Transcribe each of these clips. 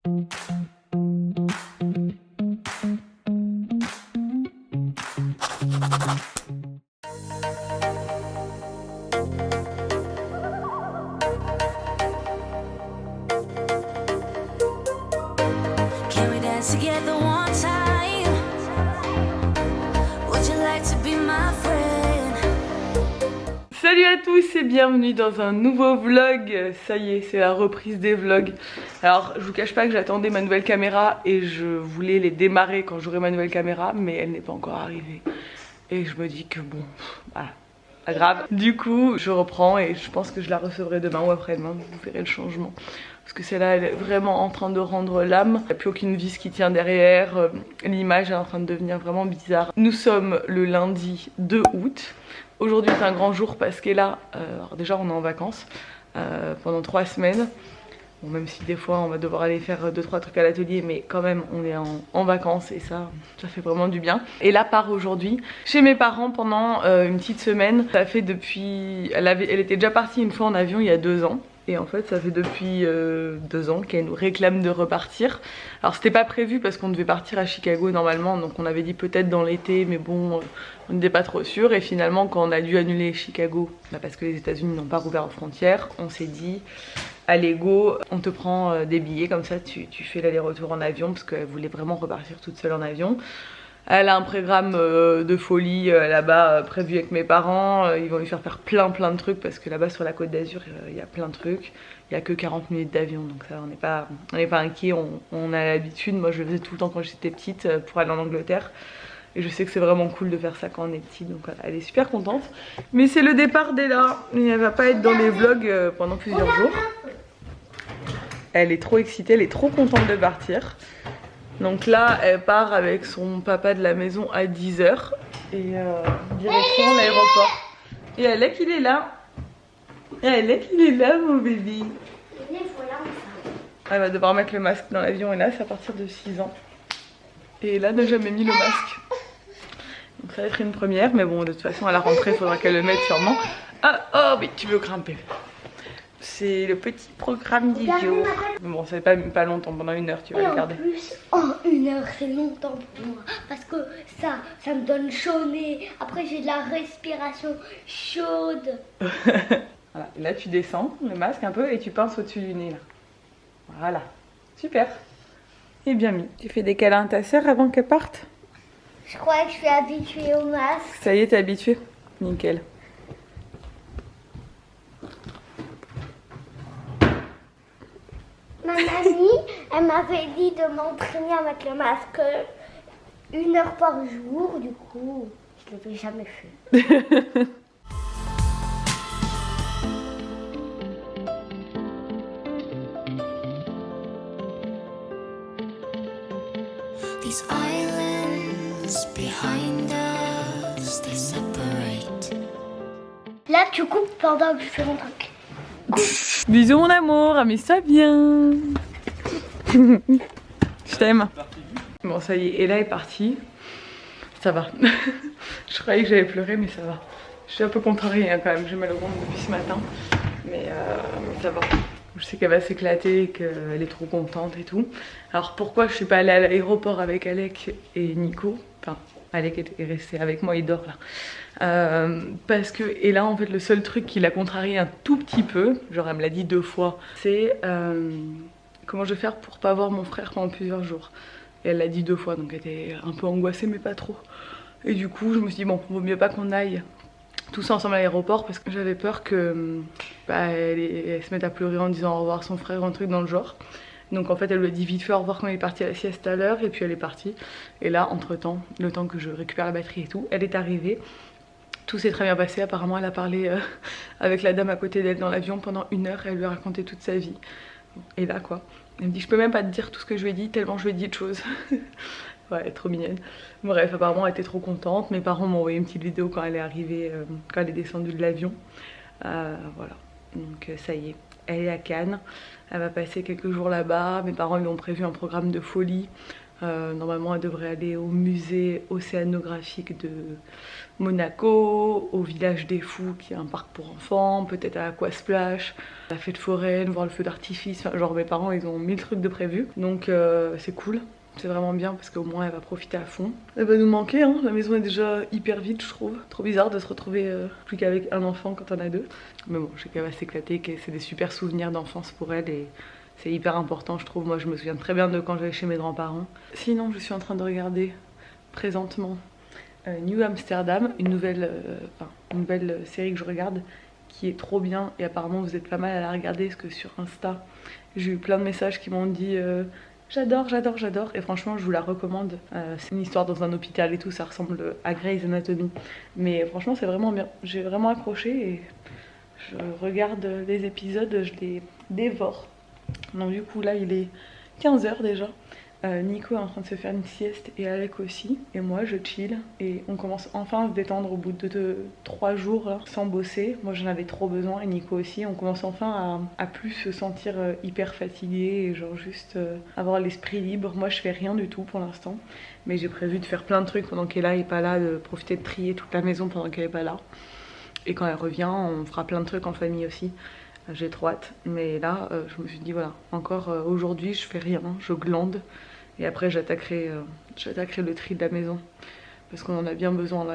Can we dance together one time? Would you like to be my friend? Salut à tous et bienvenue dans un nouveau vlog. Ça y est, c'est la reprise des vlogs. Alors je vous cache pas que j'attendais ma nouvelle caméra et je voulais les démarrer quand j'aurai ma nouvelle caméra, mais elle n'est pas encore arrivée. Et je me dis que bon, voilà, pas grave. Du coup je reprends et je pense que je la recevrai demain ou après-demain, vous verrez le changement. Parce que celle-là elle est vraiment en train de rendre l'âme. Il n'y a plus aucune vis qui tient derrière. L'image est en train de devenir vraiment bizarre. Nous sommes le lundi 2 août. Aujourd'hui est un grand jour parce qu'elle est là. Alors déjà on est en vacances pendant 3 semaines. Bon, même si des fois on va devoir aller faire 2-3 trucs à l'atelier, mais quand même on est en vacances et ça fait vraiment du bien. Et là part aujourd'hui chez mes parents pendant une petite semaine. Ça fait depuis... Elle était déjà partie une fois en avion il y a 2 ans. Et en fait ça fait depuis 2 ans qu'elle nous réclame de repartir. Alors c'était pas prévu parce qu'on devait partir à Chicago normalement, donc on avait dit peut-être dans l'été, mais bon on n'était pas trop sûr. Et finalement quand on a dû annuler Chicago, parce que les États-Unis n'ont pas rouvert leurs frontières, on s'est dit allez go, on te prend des billets comme ça tu fais l'aller-retour en avion, parce qu'elle voulait vraiment repartir toute seule en avion. Elle a un programme de folie là-bas prévu avec mes parents. Ils vont lui faire plein de trucs parce que là-bas sur la Côte d'Azur il y a plein de trucs. Il n'y a que 40 minutes d'avion, donc ça on n'est pas inquiet, on a l'habitude. Moi je le faisais tout le temps quand j'étais petite pour aller en Angleterre. Et je sais que c'est vraiment cool de faire ça quand on est petit, donc voilà, elle est super contente. Mais c'est le départ d'Ella, et elle va pas être dans les vlogs pendant plusieurs jours. Elle est trop excitée, elle est trop contente de partir. Donc là, elle part avec son papa de la maison à 10 h et direction l'aéroport. Et Alec, il est là. Et Alec, il est là, mon bébé. Elle va devoir mettre le masque dans l'avion et là, c'est à partir de 6 ans. Et là, n'a jamais mis le masque. Donc ça va être une première, mais bon, de toute façon, à la rentrée, il faudra qu'elle le mette sûrement. Ah, oh, mais tu veux grimper. C'est le petit programme d'Idio. Bon, c'est pas longtemps, pendant 1 heure tu vas le garder. En plus, en 1 heure c'est longtemps pour moi. Parce que ça me donne chaud au nez. Après j'ai de la respiration chaude. Voilà, et là tu descends le masque un peu et tu pinces au-dessus du nez là. Voilà, super. Et bien mis. Tu fais des câlins à ta sœur avant qu'elle parte? Je crois que je suis habituée au masque. Ça y est, t'es habituée? Nickel. Ma mamie, elle m'avait dit de m'entraîner à mettre le masque 1 heure par jour. Du coup, je ne l'ai jamais fait. These islands behind us, they separate. Là, tu coupes pendant que je fais mon truc. Bisous mon amour, amuse-toi bien. Je t'aime. Bon ça y est, Ella est partie. Ça va. Je croyais que j'allais pleurer mais ça va. Je suis un peu contrariée hein, quand même, j'ai mal au ventre depuis ce matin. Mais ça va. Je sais qu'elle va s'éclater, qu'elle est trop contente et tout. Alors pourquoi je suis pas allée à l'aéroport avec Alec et Nico? Enfin, Alec est resté avec moi, il dort là. Parce que, et là en fait le seul truc qui l'a contrarié un tout petit peu, genre elle me l'a dit 2 fois, c'est comment je vais faire pour pas voir mon frère pendant plusieurs jours. Et elle l'a dit 2 fois, donc elle était un peu angoissée mais pas trop. Et du coup je me suis dit bon, vaut mieux pas qu'on aille tous ensemble à l'aéroport parce que j'avais peur que elle se mette à pleurer en disant au revoir à son frère ou un truc dans le genre. Donc en fait elle lui a dit vite fait au revoir quand elle est partie à la sieste à l'heure et puis elle est partie. Et là entre temps, le temps que je récupère la batterie et tout, elle est arrivée. Tout s'est très bien passé, apparemment elle a parlé avec la dame à côté d'elle dans l'avion pendant 1 heure, elle lui a raconté toute sa vie. Et là quoi, elle me dit je peux même pas te dire tout ce que je lui ai dit tellement je lui ai dit de choses. Ouais, elle est trop mignonne. Bref, apparemment elle était trop contente, mes parents m'ont envoyé une petite vidéo quand elle est arrivée, quand elle est descendue de l'avion. Voilà, donc ça y est, elle est à Cannes, elle va passer quelques jours là-bas, mes parents lui ont prévu un programme de folie. Normalement elle devrait aller au musée océanographique de Monaco, au village des fous qui est un parc pour enfants, peut-être à Aquasplash, à la fête foraine, voir le feu d'artifice, enfin, genre mes parents ils ont 1000 trucs de prévus, donc c'est cool. C'est vraiment bien parce qu'au moins elle va profiter à fond. Elle va nous manquer, hein. La maison est déjà hyper vide je trouve. Trop bizarre de se retrouver plus qu'avec un enfant quand on a deux. Mais bon, je sais qu'elle va s'éclater, que c'est des super souvenirs d'enfance pour elle et c'est hyper important je trouve. Moi je me souviens très bien de quand j'allais chez mes grands-parents. Sinon je suis en train de regarder présentement New Amsterdam, une nouvelle série que je regarde qui est trop bien et apparemment vous êtes pas mal à la regarder parce que sur Insta j'ai eu plein de messages qui m'ont dit j'adore, j'adore, j'adore et franchement je vous la recommande. C'est une histoire dans un hôpital et tout, ça ressemble à Grey's Anatomy. Mais franchement c'est vraiment bien, j'ai vraiment accroché et je regarde les épisodes, je les dévore. Donc du coup là il est 15 h déjà. Nico est en train de se faire une sieste et Alec aussi. Et moi je chill et on commence enfin à se détendre au bout de 3 jours là, sans bosser. Moi j'en avais trop besoin et Nico aussi. On commence enfin à plus se sentir hyper fatigué et genre juste avoir l'esprit libre. Moi je fais rien du tout pour l'instant. Mais j'ai prévu de faire plein de trucs pendant qu'elle est pas là, de profiter de trier toute la maison pendant qu'elle est pas là. Et quand elle revient on fera plein de trucs en famille aussi. J'ai trop hâte. Mais là je me suis dit voilà, encore aujourd'hui je fais rien, je glande. Et après j'attaquerai le tri de la maison parce qu'on en a bien besoin là.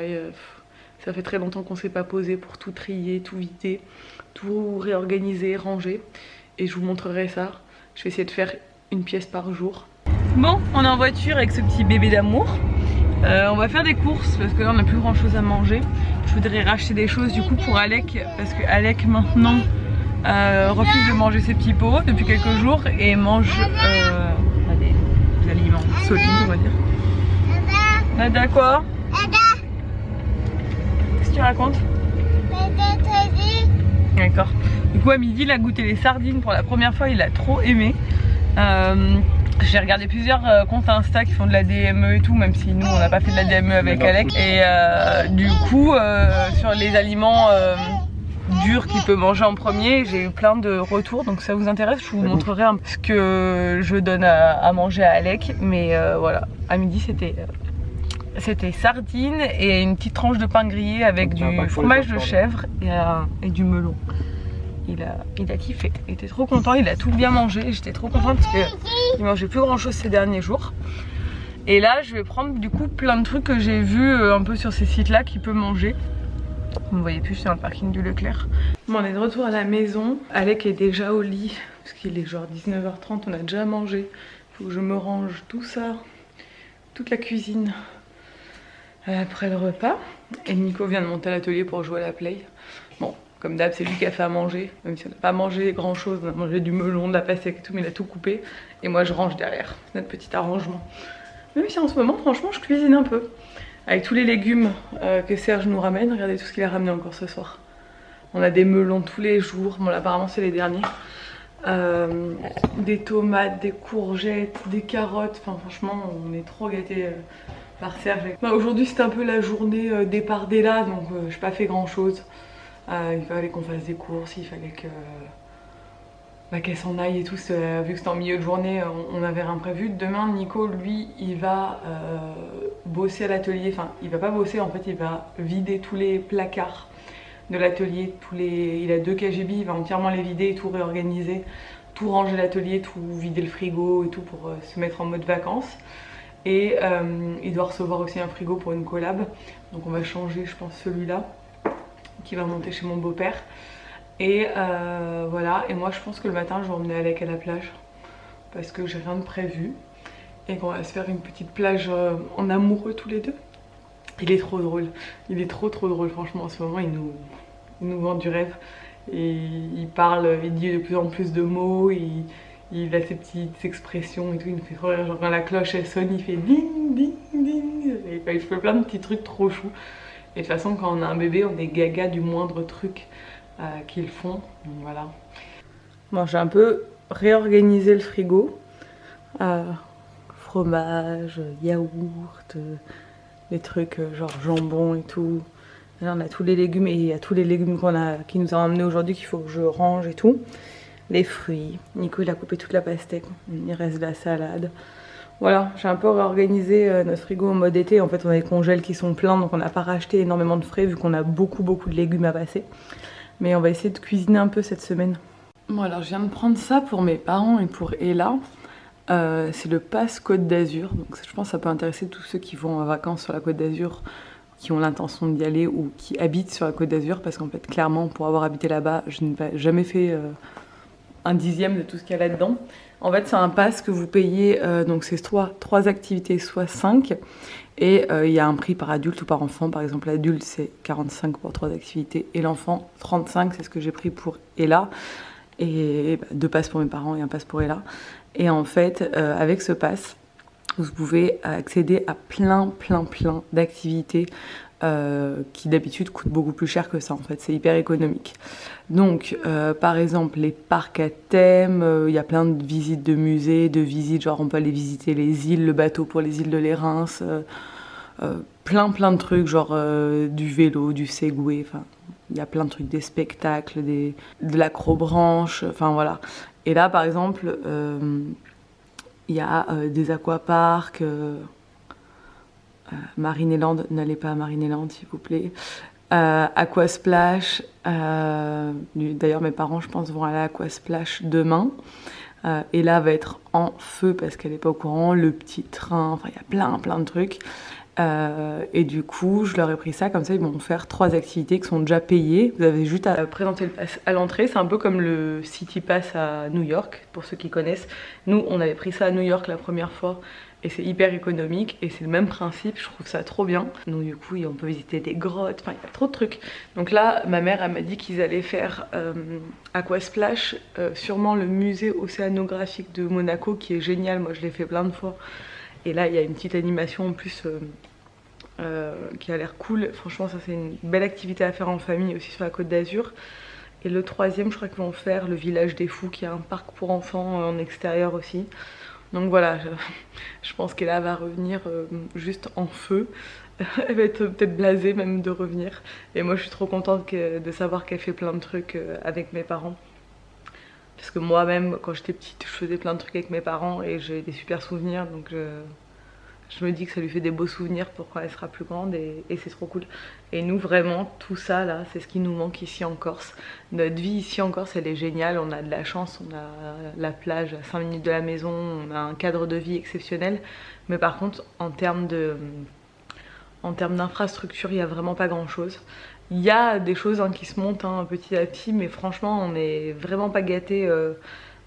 Ça fait très longtemps qu'on s'est pas posé pour tout trier, tout vider, tout réorganiser, ranger. Et je vous montrerai ça. Je vais essayer de faire une pièce par jour. Bon, on est en voiture avec ce petit bébé d'amour. On va faire des courses parce que là on n'a plus grand chose à manger. Je voudrais racheter des choses du coup pour Alec parce que Alec maintenant refuse de manger ses petits pots depuis quelques jours et mange des aliments solides on va dire. Nada quoi? Qu'est-ce que tu racontes? D'accord. Du coup à midi il a goûté les sardines pour la première fois, il a trop aimé. J'ai regardé plusieurs comptes Insta qui font de la DME et tout, même si nous on n'a pas fait de la DME avec Alec. Et du coup sur les aliments durs qu'il peut manger en premier, j'ai eu plein de retours, donc si ça vous intéresse je vous montrerai un peu ce que je donne à manger à Alec. Mais voilà, à midi c'était sardines et une petite tranche de pain grillé avec du fromage de chèvre et du melon. Il a kiffé, il était trop content, il a tout bien mangé, j'étais trop contente parce qu'il mangeait plus grand chose ces derniers jours. Et là je vais prendre du coup plein de trucs que j'ai vus un peu sur ces sites là qu'il peut manger. Vous ne voyez plus, c'est dans le parking du Leclerc. Bon, on est de retour à la maison. Alec est déjà au lit parce qu'il est genre 19h30, on a déjà mangé. Il faut que je me range tout ça, toute la cuisine après le repas. Et Nico vient de monter à l'atelier pour jouer à la play. Bon, comme d'hab, c'est lui qui a fait à manger. Même si on n'a pas mangé grand chose, on a mangé du melon, de la pastèque et tout, mais il a tout coupé. Et moi je range derrière, c'est notre petit arrangement. Même si en ce moment, franchement, je cuisine un peu. Avec tous les légumes que Serge nous ramène, regardez tout ce qu'il a ramené encore ce soir. On a des melons tous les jours, bon là apparemment c'est les derniers. Des tomates, des courgettes, des carottes, enfin franchement on est trop gâtés par Serge. Bah, aujourd'hui c'était un peu la journée départ d'Ella, donc j'ai pas fait grand chose. Il fallait qu'on fasse des courses, il fallait que qu'elle s'en aille et tout, vu que c'était en milieu de journée, on n'avait rien prévu. Demain Nico lui il va bosser à l'atelier, enfin il va pas bosser en fait, il va vider tous les placards de l'atelier, il a 2 KGB, il va entièrement les vider et tout réorganiser, tout ranger l'atelier, tout vider le frigo et tout pour se mettre en mode vacances. Et il doit recevoir aussi un frigo pour une collab, donc on va changer je pense celui-là qui va monter chez mon beau-père. Et voilà, et moi je pense que le matin je vais emmener Alec à la plage parce que j'ai rien de prévu et qu'on va se faire une petite plage en amoureux tous les deux. Il est trop drôle, il est trop drôle franchement en ce moment, il nous vend du rêve et il parle, il dit de plus en plus de mots, il a ses petites expressions et tout, il me fait trop rire, genre quand la cloche elle sonne il fait ding ding ding et il fait plein de petits trucs trop choux. Et de toute façon quand on a un bébé on est gaga du moindre truc qu'ils font, donc voilà. Bon, j'ai un peu réorganisé le frigo, fromage, yaourt, des trucs genre jambon et tout. Là on a tous les légumes et il y a tous les légumes qui nous ont emmenés aujourd'hui qu'il faut que je range et tout. Les fruits, Nico il a coupé toute la pastèque, il reste de la salade. Voilà, j'ai un peu réorganisé notre frigo en mode été. En fait, on a des congèles qui sont pleins, donc on n'a pas racheté énormément de frais vu qu'on a beaucoup de légumes à passer. Mais on va essayer de cuisiner un peu cette semaine. Bon, alors je viens de prendre ça pour mes parents et pour Ella. C'est le pass Côte d'Azur, donc je pense que ça peut intéresser tous ceux qui vont en vacances sur la Côte d'Azur, qui ont l'intention d'y aller ou qui habitent sur la Côte d'Azur, parce qu'en fait clairement pour avoir habité là-bas, je n'ai jamais fait un dixième de tout ce qu'il y a là-dedans. En fait c'est un pass que vous payez, donc c'est soit 3 activités, soit 5, et il y a un prix par adulte ou par enfant. Par exemple l'adulte c'est 45 pour 3 activités, et l'enfant 35, c'est ce que j'ai pris pour Ella, et 2 passes pour mes parents et un pass pour Ella. Et en fait avec ce pass, vous pouvez accéder à plein d'activités qui d'habitude coûtent beaucoup plus cher que ça. En fait, c'est hyper économique. Donc, par exemple, les parcs à thème, il y a plein de visites de musées, de visites, genre on peut aller visiter les îles, le bateau pour les îles de Lérins, plein de trucs, genre du vélo, du Segway, enfin, il y a plein de trucs, des spectacles, de l'acrobranche, enfin voilà. Et là, par exemple, il y a des aquaparks, Marineland, n'allez pas à Marineland s'il vous plaît, Aquasplash, d'ailleurs mes parents je pense vont aller à Aquasplash demain, et là va être en feu parce qu'elle n'est pas au courant, le petit train, enfin il y a plein de trucs. Et du coup je leur ai pris ça, comme ça ils vont faire 3 activités qui sont déjà payées. Vous avez juste à présenter le pass à l'entrée. C'est un peu comme le City Pass à New York pour ceux qui connaissent. Nous on avait pris ça à New York la première fois et c'est hyper économique et c'est le même principe, je trouve ça trop bien. Donc du coup on peut visiter des grottes, enfin il y a trop de trucs. Donc là ma mère elle m'a dit qu'ils allaient faire Aquasplash, sûrement le musée océanographique de Monaco qui est génial, moi je l'ai fait plein de fois. Et là il y a une petite animation en plus qui a l'air cool. Franchement ça c'est une belle activité à faire en famille aussi sur la Côte d'Azur. Et le troisième je crois qu'ils vont faire le village des fous qui est un parc pour enfants en extérieur aussi. Donc voilà, je pense qu'Ella va revenir juste en feu. Elle va être peut-être blasée même de revenir. Et moi je suis trop contente de savoir qu'elle fait plein de trucs avec mes parents. Parce que moi-même quand j'étais petite je faisais plein de trucs avec mes parents et j'ai des super souvenirs. Donc je me dis que ça lui fait des beaux souvenirs pour quand elle sera plus grande et c'est trop cool. Et nous vraiment tout ça là c'est ce qui nous manque ici en Corse. Notre vie ici en Corse elle est géniale, on a de la chance, on a la plage à 5 minutes de la maison, on a un cadre de vie exceptionnel. Mais par contre en termes d'infrastructure il n'y a vraiment pas grand chose. Il y a des choses qui se montent petit à petit, mais franchement on n'est vraiment pas gâtés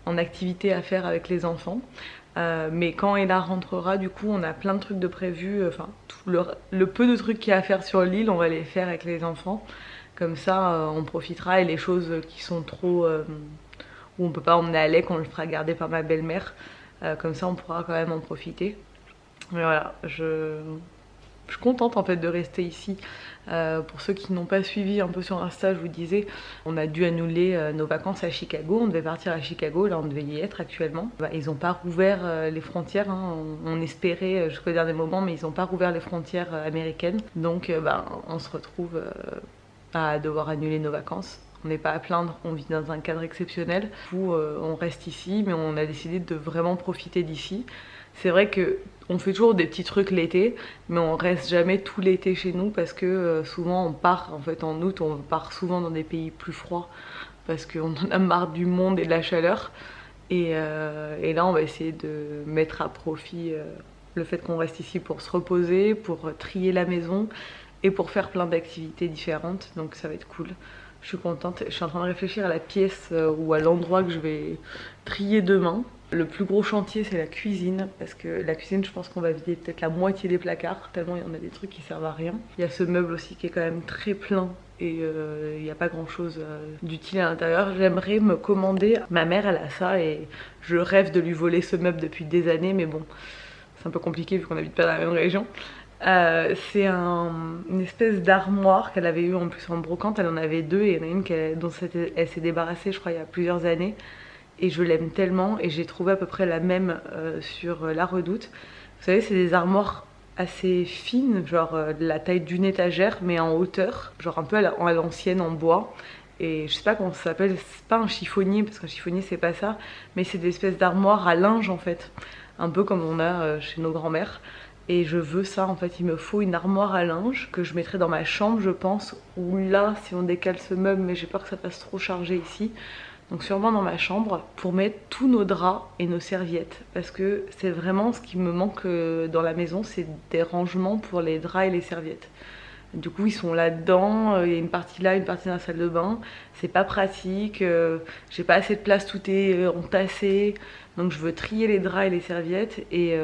en activité à faire avec les enfants. Mais quand Ella rentrera, du coup, on a plein de trucs de prévus. Enfin, le peu de trucs qu'il y a à faire sur l'île, on va les faire avec les enfants. Comme ça, on profitera. Et les choses qui sont trop où on peut pas emmener Alec, on le fera garder par ma belle-mère. Comme ça, on pourra quand même en profiter. Mais voilà, je suis contente en fait de rester ici. Pour ceux qui n'ont pas suivi un peu sur Insta, je vous disais, on a dû annuler nos vacances à Chicago. On devait partir à Chicago, là on devait y être actuellement. Ils n'ont pas rouvert les frontières, on espérait jusqu'au dernier moment, mais ils n'ont pas rouvert les frontières américaines. Donc on se retrouve à devoir annuler nos vacances. On n'est pas à plaindre, on vit dans un cadre exceptionnel. Du coup, on reste ici, mais on a décidé de vraiment profiter d'ici. C'est vrai que on fait toujours des petits trucs l'été, mais on reste jamais tout l'été chez nous parce que souvent on part, en fait en août, on part souvent dans des pays plus froids parce qu'on en a marre du monde et de la chaleur. Et là on va essayer de mettre à profit le fait qu'on reste ici pour se reposer, pour trier la maison et pour faire plein d'activités différentes, donc ça va être cool. Je suis contente, je suis en train de réfléchir à la pièce ou à l'endroit que je vais trier demain. Le plus gros chantier c'est la cuisine, parce que la cuisine je pense qu'on va vider peut-être la moitié des placards, tellement il y en a des trucs qui servent à rien. Il y a ce meuble aussi qui est quand même très plein et il n'y a pas grand chose d'utile à l'intérieur. J'aimerais me commander, ma mère elle a ça et je rêve de lui voler ce meuble depuis des années, mais bon c'est un peu compliqué vu qu'on n'habite pas dans la même région. C'est une espèce d'armoire qu'elle avait eu en plus en brocante, elle en avait 2 et il y en a une dont elle s'est débarrassée je crois il y a plusieurs années. Et je l'aime tellement et j'ai trouvé à peu près la même sur La Redoute. Vous savez c'est des armoires assez fines, genre de la taille d'une étagère mais en hauteur, genre un peu à l'ancienne en bois. Et je sais pas comment ça s'appelle, c'est pas un chiffonnier parce qu'un chiffonnier c'est pas ça, mais c'est des espèces d'armoires à linge en fait. un peu comme on a chez nos grands-mères. Et je veux ça, en fait, il me faut une armoire à linge que je mettrai dans ma chambre, je pense, ou là, si on décale ce meuble, mais j'ai peur que ça fasse trop chargé ici. Donc sûrement dans ma chambre, pour mettre tous nos draps et nos serviettes. Parce que c'est vraiment ce qui me manque dans la maison, c'est des rangements pour les draps et les serviettes. Du coup, ils sont là-dedans, il y a une partie là, une partie dans la salle de bain. C'est pas pratique, j'ai pas assez de place, tout est entassé. Donc je veux trier les draps et les serviettes et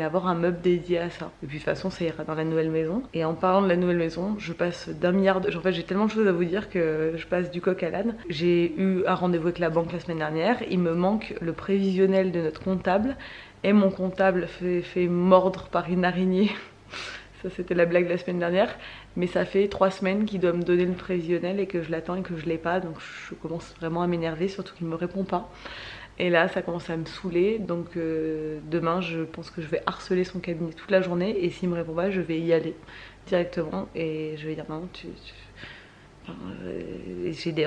avoir un meuble dédié à ça. Et puis de toute façon, ça ira dans la nouvelle maison. Et en parlant de la nouvelle maison, je passe d'un milliard de... En fait, j'ai tellement de choses à vous dire que je passe du coq à l'âne. J'ai eu un rendez-vous avec la banque la semaine dernière. Il me manque le prévisionnel de notre comptable. Et mon comptable fait mordre par une araignée. Ça, c'était la blague de la semaine dernière. Mais ça fait 3 semaines qu'il doit me donner le prévisionnel et que je l'attends et que je l'ai pas. Donc je commence vraiment à m'énerver, surtout qu'il me répond pas. Et là, ça commence à me saouler. Donc demain, je pense que je vais harceler son cabinet toute la journée. Et s'il me répond pas, je vais y aller directement. Et je vais dire non,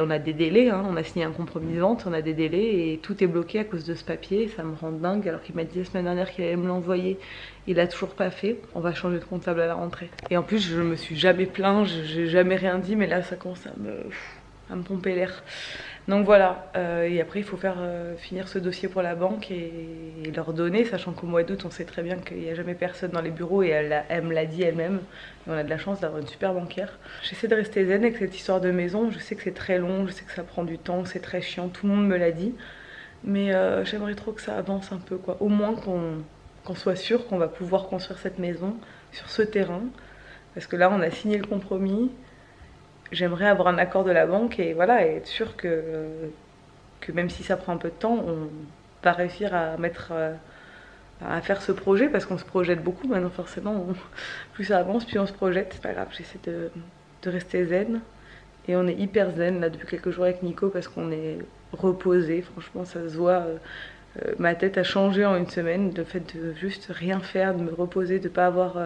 on a des délais, hein. On a signé un compromis de vente, on a des délais et tout est bloqué à cause de ce papier. Ça me rend dingue alors qu'il m'a dit la semaine dernière qu'il allait me l'envoyer. Il l'a toujours pas fait. On va changer de comptable à la rentrée. Et en plus, je me suis jamais plaint, j'ai jamais rien dit, mais là, ça commence à me pomper l'air. Donc voilà, et après il faut finir ce dossier pour la banque et leur donner, sachant qu'au mois d'août on sait très bien qu'il n'y a jamais personne dans les bureaux et elle me l'a dit elle-même. Et on a de la chance d'avoir une super banquière. J'essaie de rester zen avec cette histoire de maison, je sais que c'est très long, je sais que ça prend du temps, c'est très chiant, tout le monde me l'a dit. Mais j'aimerais trop que ça avance un peu quoi, au moins qu'on soit sûr qu'on va pouvoir construire cette maison sur ce terrain. Parce que là on a signé le compromis. J'aimerais avoir un accord de la banque et voilà, et être sûr que même si ça prend un peu de temps, on va réussir à faire ce projet parce qu'on se projette beaucoup maintenant forcément. Plus ça avance, plus on se projette. C'est pas grave, j'essaie de rester zen. Et on est hyper zen là depuis quelques jours avec Nico parce qu'on est reposé. Franchement, ça se voit. Ma tête a changé en une semaine. Le fait de juste rien faire, de me reposer, de pas avoir...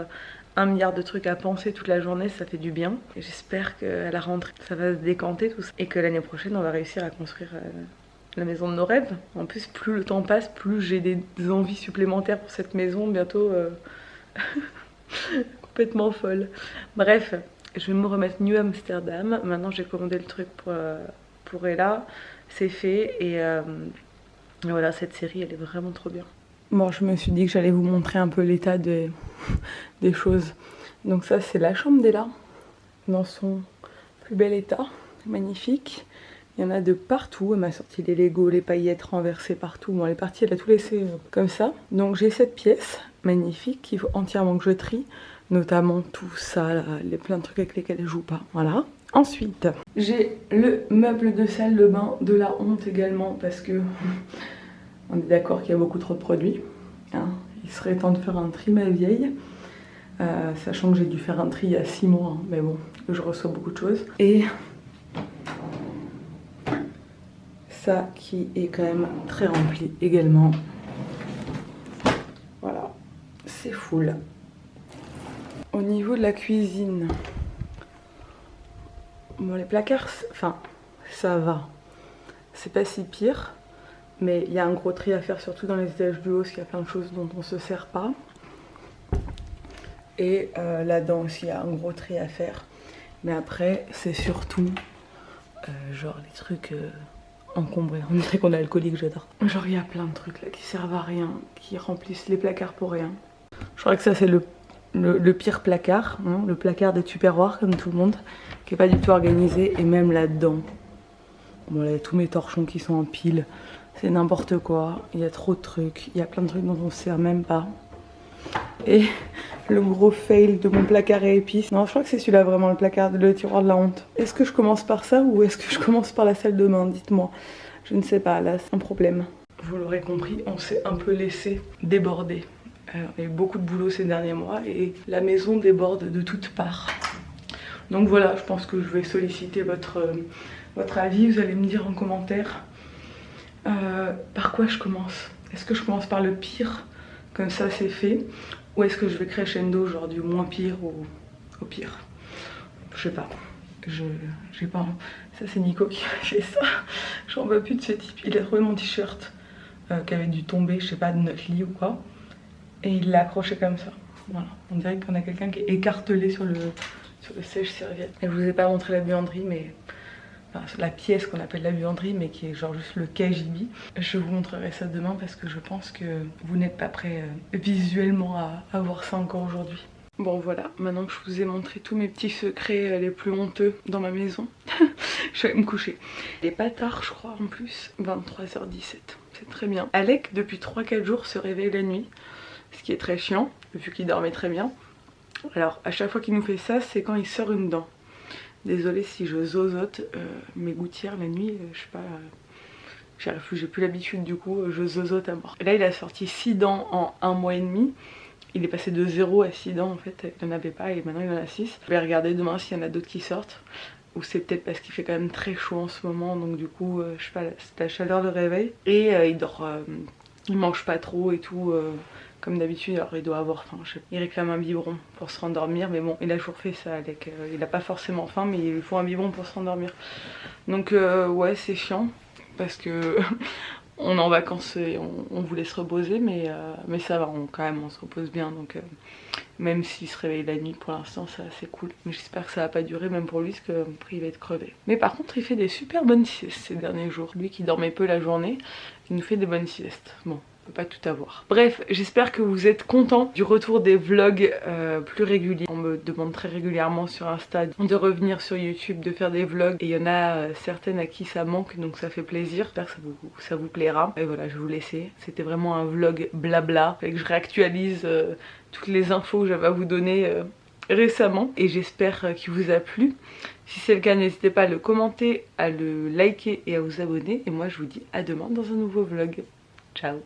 1 milliard de trucs à penser toute la journée, ça fait du bien. Et j'espère qu'à la rentrée, ça va se décanter tout ça. Et que l'année prochaine, on va réussir à construire la maison de nos rêves. En plus, plus le temps passe, plus j'ai des envies supplémentaires pour cette maison. Bientôt, complètement folle. Bref, je vais me remettre New Amsterdam. Maintenant, j'ai commandé le truc pour Ella. C'est fait. Et voilà, cette série, elle est vraiment trop bien. Bon, je me suis dit que j'allais vous montrer un peu l'état des choses. Donc ça, c'est la chambre d'Ella, dans son plus bel état, magnifique. Il y en a de partout, elle m'a sorti les Legos, les paillettes renversées partout. Bon, elle est partie, elle a tout laissé comme ça. Donc j'ai cette pièce magnifique qu'il faut entièrement que je trie, notamment tout ça, là, les plein de trucs avec lesquels je joue pas, voilà. Ensuite, j'ai le meuble de salle de bain de la honte également, parce que... On est d'accord qu'il y a beaucoup trop de produits. Hein. Il serait temps de faire un tri, ma vieille. Sachant que j'ai dû faire un tri il y a 6 mois. Hein. Mais bon, je reçois beaucoup de choses. Et ça qui est quand même très rempli également. Voilà, c'est full. Au niveau de la cuisine, bon, les placards, enfin, ça va. C'est pas si pire. Mais il y a un gros tri à faire, surtout dans les étages du haut, parce qu'il y a plein de choses dont on ne se sert pas. Et là-dedans aussi, il y a un gros tri à faire. Mais après, c'est surtout genre les trucs encombrés. On dirait qu'on est alcoolique, j'adore. Genre, il y a plein de trucs là qui servent à rien, qui remplissent les placards pour rien. Je crois que ça, c'est le pire placard, hein, le placard des tupperwares, comme tout le monde, qui n'est pas du tout organisé. Et même là-dedans, bon, là, il y a tous mes torchons qui sont en pile. C'est n'importe quoi, il y a trop de trucs, il y a plein de trucs dont on ne se sert même pas. Et le gros fail de mon placard à épices. Non, je crois que c'est celui-là vraiment, le tiroir de la honte. Est-ce que je commence par ça ou est-ce que je commence par la salle de bain? Dites-moi. Je ne sais pas, là c'est un problème. Vous l'aurez compris, on s'est un peu laissé déborder. Il y a eu beaucoup de boulot ces derniers mois et la maison déborde de toutes parts. Donc voilà, je pense que je vais solliciter votre avis. Vous allez me dire en commentaire. Par quoi je commence? Est-ce que je commence par le pire, comme ça c'est fait, ou est-ce que je vais crescendo, genre du moins pire au pire? Je sais pas. J'ai pas. Ça c'est Nico qui a fait ça. J'en veux plus de ce type. Il a trouvé mon t-shirt qui avait dû tomber, je sais pas, de notre lit ou quoi. et il l'a accroché comme ça. Voilà, on dirait qu'on a quelqu'un qui est écartelé sur le sèche-serviette. Et je vous ai pas montré la buanderie, mais enfin, la pièce qu'on appelle la buanderie, mais qui est genre juste le KGB. Je vous montrerai ça demain parce que je pense que vous n'êtes pas prêts visuellement à voir ça encore aujourd'hui. Bon voilà, maintenant que je vous ai montré tous mes petits secrets les plus honteux dans ma maison, je vais me coucher. Il est pas tard je crois en plus, 23h17, c'est très bien. Alec depuis 3-4 jours se réveille la nuit, ce qui est très chiant, vu qu'il dormait très bien. Alors à chaque fois qu'il nous fait ça, c'est quand il sort une dent. Désolée si je zozote mes gouttières la nuit, je sais pas, j'ai plus l'habitude du coup, je zozote à mort. Et là il a sorti 6 dents en 1 mois et demi. Il est passé de 0 à 6 dents en fait, il n'en avait pas et maintenant il en a 6. Je vais regarder demain s'il y en a d'autres qui sortent. Ou c'est peut-être parce qu'il fait quand même très chaud en ce moment, donc du coup, je sais pas, c'est la chaleur le réveil. Et il dort, il mange pas trop et tout, comme d'habitude. Alors il doit avoir faim, je sais pas. Il réclame un biberon pour se rendormir, mais bon, il a toujours fait ça avec, il a pas forcément faim, mais il lui faut un biberon pour se rendormir. Donc ouais, c'est chiant, parce que... On est en vacances et on voulait se reposer, mais ça va, quand même on se repose bien, donc même s'il se réveille la nuit pour l'instant c'est assez cool. Mais j'espère que ça va pas durer même pour lui parce que après il va être crevé. Mais par contre il fait des super bonnes siestes ces derniers jours. Lui qui dormait peu la journée, il nous fait des bonnes siestes. Bon, on peut pas tout avoir. Bref, j'espère que vous êtes contents du retour des vlogs plus réguliers. On me demande très régulièrement sur Insta de revenir sur YouTube, de faire des vlogs. Et il y en a certaines à qui ça manque, donc ça fait plaisir. J'espère que ça vous plaira. Et voilà, je vais vous laisser. C'était vraiment un vlog blabla. Fait que je réactualise toutes les infos que j'avais à vous donner récemment. Et j'espère qu'il vous a plu. Si c'est le cas, n'hésitez pas à le commenter, à le liker et à vous abonner. Et moi je vous dis à demain dans un nouveau vlog. Ciao.